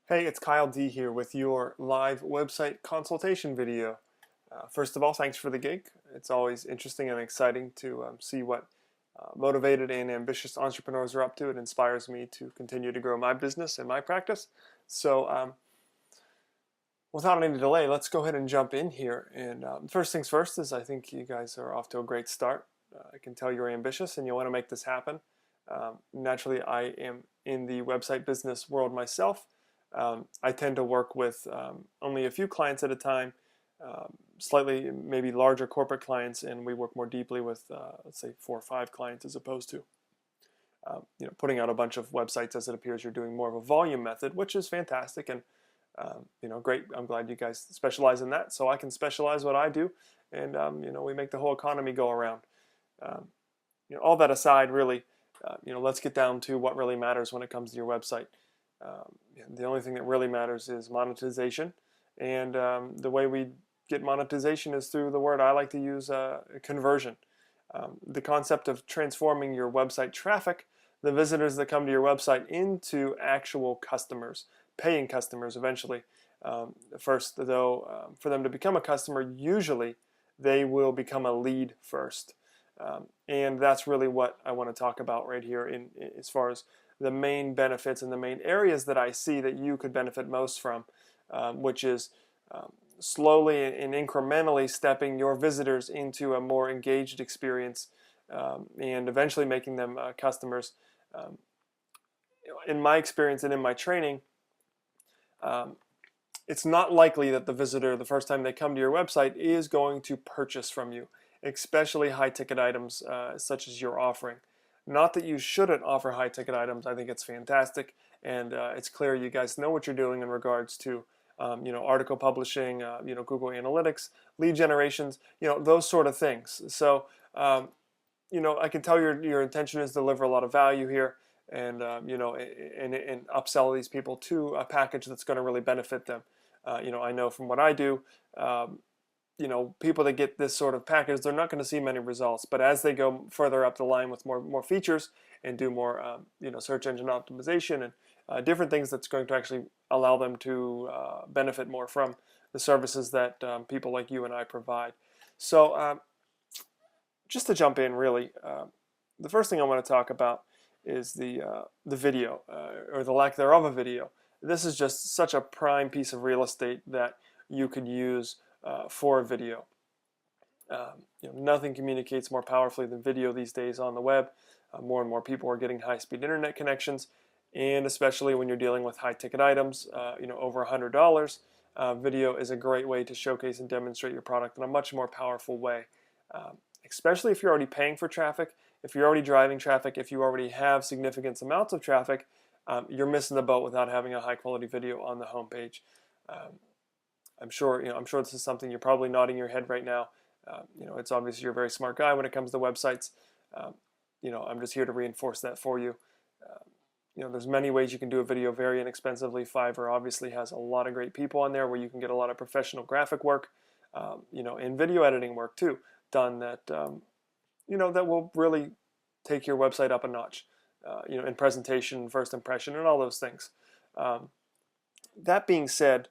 Hey, it's Kyle D here with your live website consultation video. First of all, thanks for the gig. It's always interesting and exciting to see what motivated and ambitious entrepreneurs are up to. It inspires me to continue to grow my business and my practice. So, without any delay, let's go ahead and jump in here. And first things first is I think you guys are off to a great start. I can tell you're ambitious and you want to make this happen. Naturally, I am in the website business world myself. I tend to work with only a few clients at a time, slightly maybe larger corporate clients, and we work more deeply with, let's say, 4 or 5 clients as opposed to putting out a bunch of websites. As it appears you're doing more of a volume method, which is fantastic and great. I'm glad you guys specialize in that, so I can specialize what I do, and we make the whole economy go around. All that aside, really, let's get down to what really matters when it comes to your website. The only thing that really matters is monetization, and the way we get monetization is through the word I like to use, conversion. The concept of transforming your website traffic, the visitors that come to your website, into actual customers, paying customers eventually. First, though, for them to become a customer, usually they will become a lead first. And that's really what I want to talk about right here as far as the main benefits and the main areas that I see that you could benefit most from, which is slowly and incrementally stepping your visitors into a more engaged experience, and eventually making them customers. In my experience and in my training, it's not likely that the visitor, the first time they come to your website, is going to purchase from you, especially high-ticket items such as you're offering. Not that you shouldn't offer high-ticket items. I think it's fantastic, and it's clear you guys know what you're doing in regards to article publishing, Google Analytics, lead generations, those sort of things. So, I can tell your intention is to deliver a lot of value here, and and upsell these people to a package that's going to really benefit them. I know from what I do, people that get this sort of package, they're not going to see many results. But as they go further up the line with more features and do more, search engine optimization and different things, that's going to actually allow them to benefit more from the services that people like you and I provide. So, just to jump in, really, the first thing I want to talk about is the video, or the lack thereof of video. This is just such a prime piece of real estate that you could use for a video. Nothing communicates more powerfully than video these days on the web. More and more people are getting high-speed internet connections, and especially when you're dealing with high-ticket items, over $100, video is a great way to showcase and demonstrate your product in a much more powerful way. Especially if you're already paying for traffic, if you're already driving traffic, if you already have significant amounts of traffic, you're missing the boat without having a high-quality video on the homepage. I'm sure this is something you're probably nodding your head right now. It's obvious you're a very smart guy when it comes to websites. I'm just here to reinforce that for you. There's many ways you can do a video very inexpensively. Fiverr obviously has a lot of great people on there where you can get a lot of professional graphic work, and video editing work too, done that that will really take your website up a notch, in presentation, first impression, and all those things. That being said,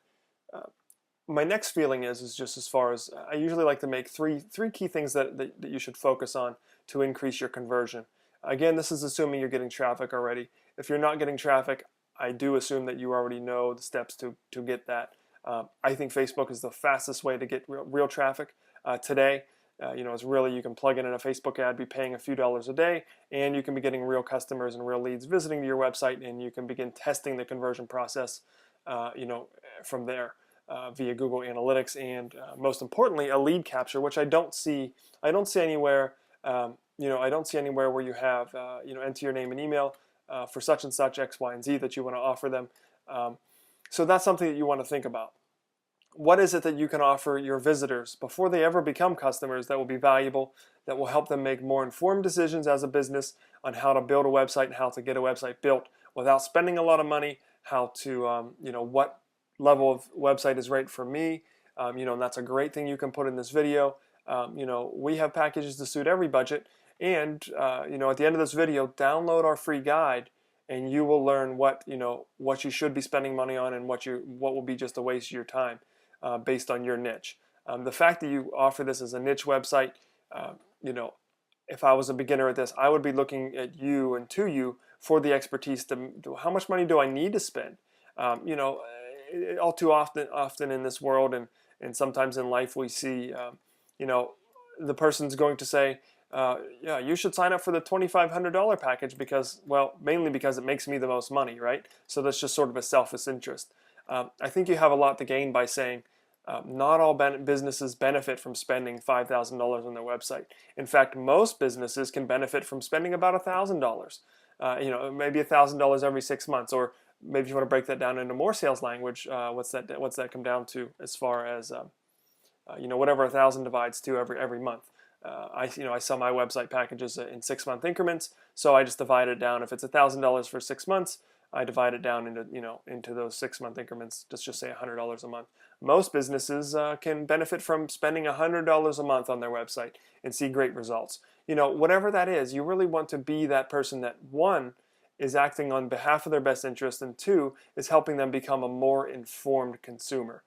my next feeling is just as far as I usually like to make three key things that you should focus on to increase your conversion. Again, this is assuming you're getting traffic already. If you're not getting traffic, I do assume that you already know the steps to get that. I think Facebook is the fastest way to get real traffic today. It's really, you can plug in a Facebook ad, be paying a few dollars a day, and you can be getting real customers and real leads visiting to your website, and you can begin testing the conversion process, from there. Via Google Analytics, and most importantly, a lead capture, which I don't see anywhere. I don't see anywhere where you have enter your name and email for such and such X, Y, and Z that you want to offer them. So that's something that you want to think about. What is it that you can offer your visitors before they ever become customers that will be valuable, that will help them make more informed decisions as a business on how to build a website and how to get a website built without spending a lot of money, how to, what level of website is right for me, and that's a great thing you can put in this video. We have packages to suit every budget, and at the end of this video, download our free guide and you will learn what what you should be spending money on and what will be just a waste of your time based on your niche. The fact that you offer this as a niche website, uh, you know, if I was a beginner at this, I would be looking at you and to you for the expertise to how much money do I need to spend. All too often in this world and sometimes in life we see, you know, the person's going to say, yeah, you should sign up for the $2,500 package because, well, mainly because it makes me the most money, right? So that's just sort of a selfish interest. I think you have a lot to gain by saying, not all businesses benefit from spending $5,000 on their website. In fact, most businesses can benefit from spending about $1,000. Maybe $1,000 every 6 months, or maybe if you want to break that down into more sales language, what's that come down to as far as whatever 1,000 divides to every month. I sell my website packages in 6-month increments, so I just divide it down. If it's $1,000 for 6 months, I divide it down into those 6-month increments. Just say $100 a month. Most businesses can benefit from spending $100 a month on their website and see great results. Whatever that is, you really want to be that person that, one, is acting on behalf of their best interest, and two, is helping them become a more informed consumer.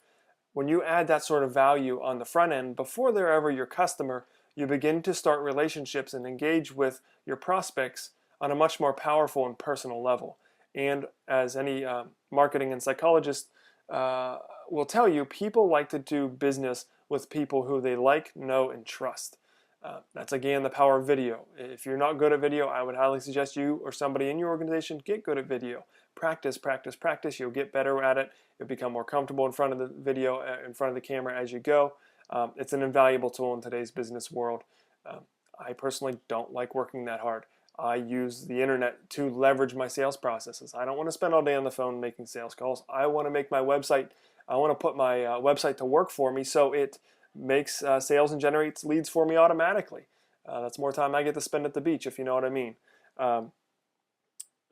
When you add that sort of value on the front end, before they're ever your customer, you begin to start relationships and engage with your prospects on a much more powerful and personal level. And as any marketing and psychologist will tell you, people like to do business with people who they like, know, and trust. That's again the power of video. If you're not good at video, I would highly suggest you or somebody in your organization get good at video. Practice, practice, practice. You'll get better at it. You'll become more comfortable in front of the video, in front of the camera as you go. It's an invaluable tool in today's business world. I personally don't like working that hard. I use the internet to leverage my sales processes. I don't want to spend all day on the phone making sales calls. I want to make my website, I want to put my website to work for me so it makes sales and generates leads for me automatically. That's more time I get to spend at the beach, if you know what I mean.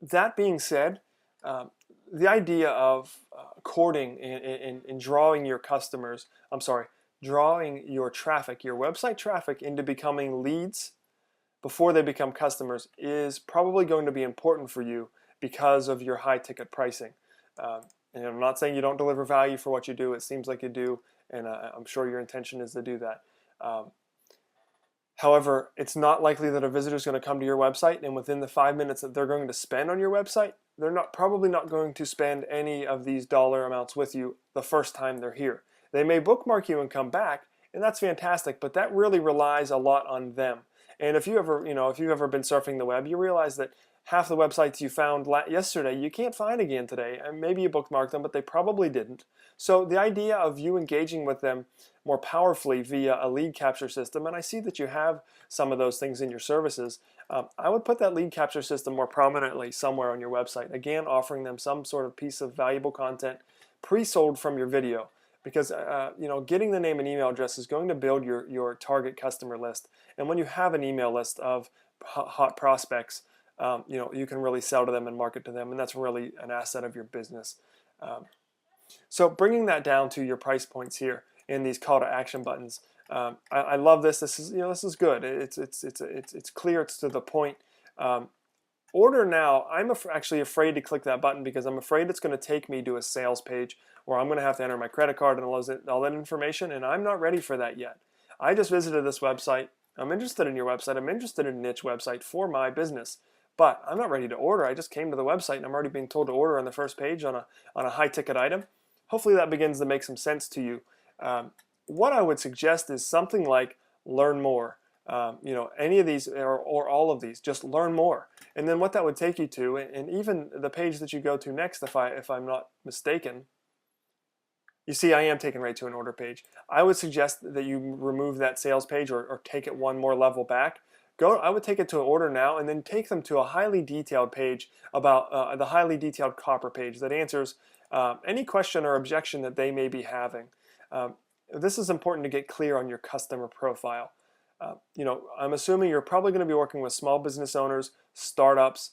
That being said, the idea of courting and drawing your customers, drawing your traffic, your website traffic into becoming leads before they become customers is probably going to be important for you because of your high ticket pricing. And I'm not saying you don't deliver value for what you do. It seems like you do, and I'm sure your intention is to do that. However, it's not likely that a visitor is going to come to your website and within the 5 minutes that they're going to spend on your website, they're probably not going to spend any of these dollar amounts with you the first time they're here. They may bookmark you and come back, and that's fantastic, but that really relies a lot on them. And if you've ever been surfing the web, you realize that half the websites you found yesterday you can't find again today. And maybe you bookmarked them, but they probably didn't. So the idea of you engaging with them more powerfully via a lead capture system, and I see that you have some of those things in your services, I would put that lead capture system more prominently somewhere on your website. Again, offering them some sort of piece of valuable content pre-sold from your video. Because getting the name and email address is going to build your target customer list. And when you have an email list of hot prospects, you can really sell to them and market to them, and that's really an asset of your business. So bringing that down to your price points here in these call to action buttons, I love this. This is good. It's clear. It's to the point. Order now. I'm actually afraid to click that button because I'm afraid it's going to take me to a sales page where I'm going to have to enter my credit card and all that information, and I'm not ready for that yet. I just visited this website. I'm interested in your website. I'm interested in a niche website for my business, but I'm not ready to order. I just came to the website and I'm already being told to order on the first page on a high ticket item. Hopefully that begins to make some sense to you. What I would suggest is something like learn more. Any of these or all of these, just learn more. And then what that would take you to, and even the page that you go to next, if I'm not mistaken, you see I am taken right to an order page. I would suggest that you remove that sales page or take it one more level back. I would take it to an order now and then take them to a highly detailed page about the highly detailed copper page that answers any question or objection that they may be having. This is important to get clear on your customer profile. I'm assuming you're probably going to be working with small business owners, startups,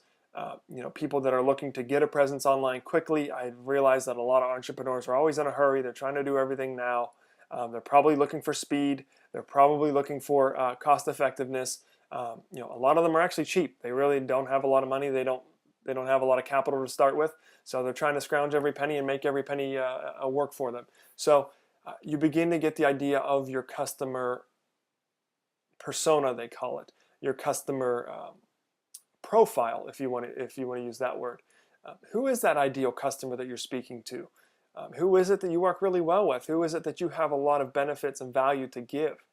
people that are looking to get a presence online quickly. I realize that a lot of entrepreneurs are always in a hurry. They're trying to do everything now. They're probably looking for speed. They're probably looking for cost effectiveness. A lot of them are actually cheap. They really don't have a lot of money. They don't They don't have a lot of capital to start with, so they're trying to scrounge every penny and make every penny work for them. So you begin to get the idea of your customer persona, they call it, your customer profile, if you want to use that word. Who is that ideal customer that you're speaking to? Who is it that you work really well with? Who is it that you have a lot of benefits and value to give?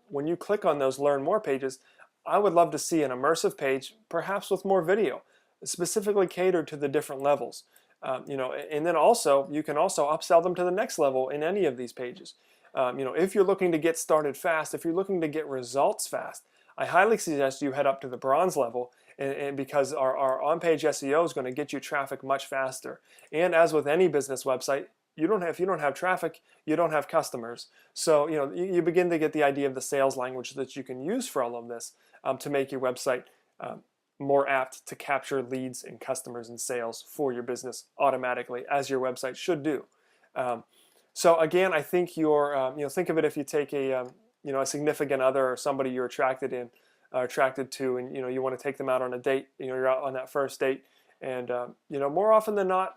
When you click on those Learn More pages, I would love to see an immersive page, perhaps with more video, specifically catered to the different levels. And then also, you can also upsell them to the next level in any of these pages. If you're looking to get started fast, if you're looking to get results fast, I highly suggest you head up to the bronze level, and because our on-page SEO is going to get you traffic much faster. And as with any business website, if you don't have traffic, you don't have customers. So you begin to get the idea of the sales language that you can use for all of this to make your website more apt to capture leads and customers and sales for your business automatically, as your website should do. So again, I think think of it if you take a significant other or somebody you're attracted to, and you want to take them out on a date. You're out on that first date, and more often than not,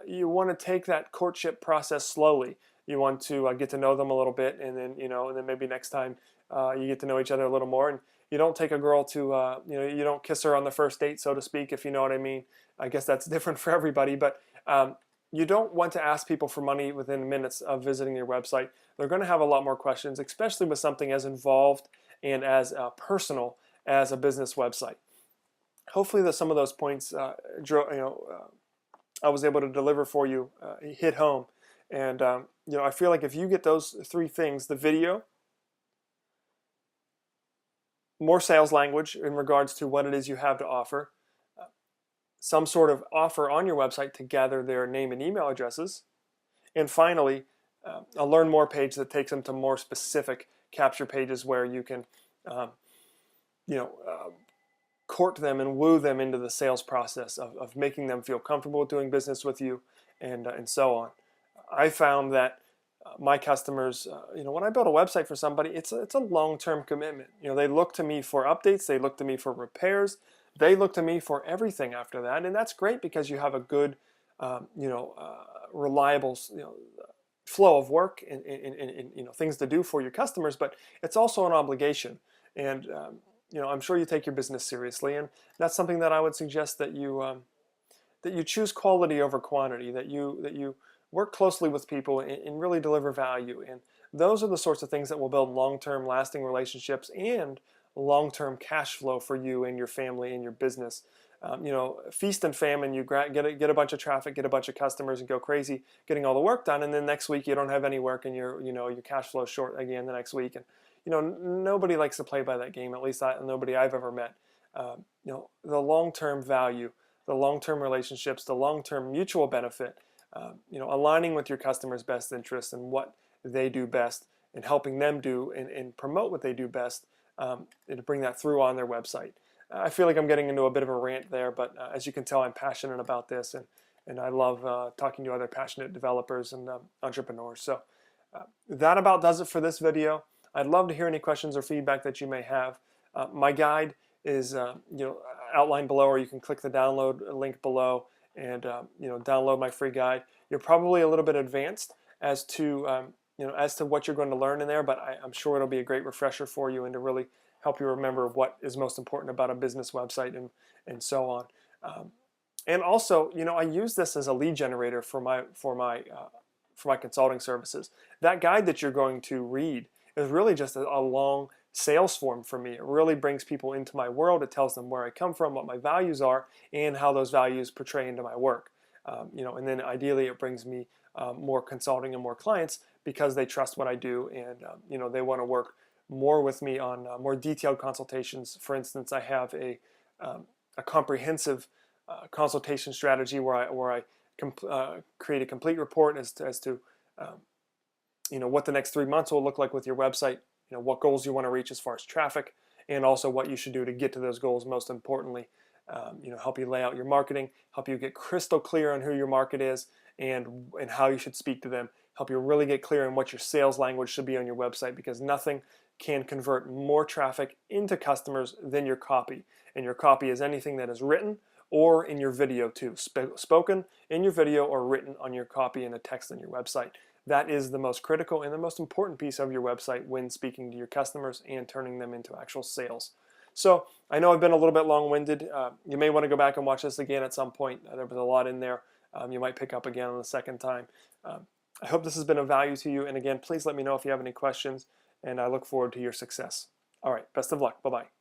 you want to take that courtship process slowly. You want to get to know them a little bit, and then maybe next time you get to know each other a little more. And you don't take a girl to you don't kiss her on the first date, so to speak, if you know what I mean. I guess that's different for everybody, but you don't want to ask people for money within minutes of visiting your website. They're going to have a lot more questions, especially with something as involved and as personal as a business website. Hopefully that some of those points I was able to deliver for you hit home. And I feel like if you get those three things, the video, more sales language in regards to what it is you have to offer, some sort of offer on your website to gather their name and email addresses, and finally, a Learn More page that takes them to more specific capture pages where you can, court them and woo them into the sales process of making them feel comfortable doing business with you, and so on. I found that my customers, when I build a website for somebody, it's a long-term commitment. They look to me for updates, they look to me for repairs, they look to me for everything after that, and that's great because you have a good, reliable, flow of work and things to do for your customers. But it's also an obligation, and I'm sure you take your business seriously, and that's something that I would suggest that you choose quality over quantity, that you work closely with people and really deliver value. And those are the sorts of things that will build long-term lasting relationships and long-term cash flow for you and your family and your business. Feast and famine, you get a bunch of traffic, get a bunch of customers, and go crazy getting all the work done, and then next week you don't have any work, and your cash flow is short again the next week. And nobody likes to play by that game, at least nobody I've ever met. The long-term value, the long-term relationships, the long-term mutual benefit, aligning with your customers' best interests and what they do best, and helping them do and promote what they do best, and to bring that through on their website. I feel like I'm getting into a bit of a rant there, but as you can tell, I'm passionate about this, and I love talking to other passionate developers and entrepreneurs. So that about does it for this video. I'd love to hear any questions or feedback that you may have. My guide is outlined below, or you can click the download link below and download my free guide. You're probably a little bit advanced as to what you're going to learn in there, but I'm sure it'll be a great refresher for you and to really help you remember what is most important about a business website and so on. And also, I use this as a lead generator for my consulting services. That guide that you're going to read is really just a long sales form for me. It really brings people into my world. It tells them where I come from, what my values are, and how those values portray into my work. And then ideally it brings me more consulting and more clients because they trust what I do, and they want to work more with me on more detailed consultations. For instance, I have a comprehensive consultation strategy where I create a complete report as to what the next 3 months will look like with your website, what goals you want to reach as far as traffic, and also what you should do to get to those goals. Most importantly, help you lay out your marketing, help you get crystal clear on who your market is and how you should speak to them, help you really get clear on what your sales language should be on your website, because nothing can convert more traffic into customers than your copy. And your copy is anything that is written or in your video too, spoken in your video or written on your copy and the text on your website. That is the most critical and the most important piece of your website when speaking to your customers and turning them into actual sales. So I know I've been a little bit long-winded. You may want to go back and watch this again at some point. There was a lot in there. You might pick up again on the second time. I hope this has been of value to you. And again, please let me know if you have any questions, and I look forward to your success. All right, best of luck. Bye-bye.